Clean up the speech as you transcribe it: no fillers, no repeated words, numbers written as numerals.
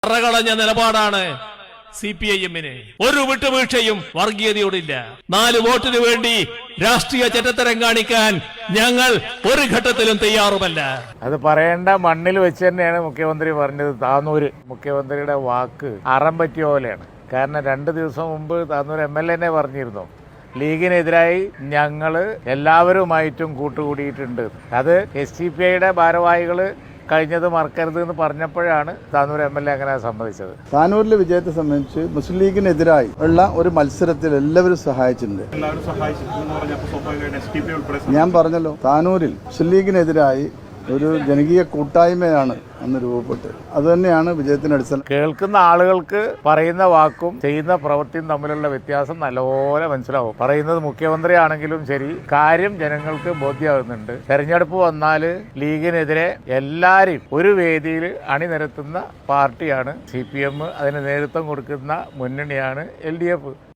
കറകളഞ്ഞ നിലപാടാണ് CPIM-ന്. ഒരു വിട്ടുവീഴ്ചയും വർഗീയതയോടില്ല. 4 വോട്ടിന് വേണ്ടി രാഷ്ട്രീയ ചെറ്റത്തരം കാണിക്കാൻ ഞങ്ങൾ ഒരു ഘട്ടത്തിലും തയ്യാറുമല്ല. അത് പറയേണ്ട മണ്ണിൽ വെച്ച് തന്നെയാണ് മുഖ്യമന്ത്രി പറഞ്ഞത്. താനൂര് മുഖ്യമന്ത്രിയുടെ വാക്ക് അറം പറ്റിയ പോലെയാണ്. കാരണം 2 ദിവസം മുമ്പ് താനൂർ MLA പറഞ്ഞിരുന്നു, ലീഗിനെതിരായി ഞങ്ങൾ എല്ലാവരുമായിട്ടും കൂട്ടുകൂടിയിട്ടുണ്ട്. അത് SDPIയുടെ ഭാരവാഹികൾ കഴിഞ്ഞത് മറക്കരുത് എന്ന് പറഞ്ഞപ്പോഴാണ് താനൂർ MLA അങ്ങനെ സമ്മതിച്ചത്. താനൂരിലെ വിജയത്തെ സംബന്ധിച്ച് മുസ്ലിം ലീഗിനെതിരായി ഉള്ള ഒരു മത്സരത്തിൽ എല്ലാവരും സഹായിച്ചിട്ടുണ്ട്. ഞാൻ പറഞ്ഞല്ലോ, താനൂരിൽ മുസ്ലിം ലീഗിനെതിരായി ഒരു ജനകീയ കൂട്ടായ്മയാണ് അന്ന് രൂപപ്പെട്ടത്. അത് തന്നെയാണ് വിജയത്തിന് അടിസ്ഥാനം. കേൾക്കുന്ന ആളുകൾക്ക് പറയുന്ന വാക്കും ചെയ്യുന്ന പ്രവൃത്തിയും തമ്മിലുള്ള വ്യത്യാസം നല്ലപോലെ മനസ്സിലാവും. പറയുന്നത് മുഖ്യമന്ത്രി ആണെങ്കിലും ശരി, കാര്യം ജനങ്ങൾക്ക് ബോധ്യമാകുന്നുണ്ട്. തെരഞ്ഞെടുപ്പ് വന്നാൽ ലീഗിനെതിരെ എല്ലാവരെയും ഒരു വേദിയിൽ അണിനിരത്തുന്ന പാർട്ടിയാണ് CPM. അതിന് നേതൃത്വം കൊടുക്കുന്ന മുന്നണിയാണ് LDF.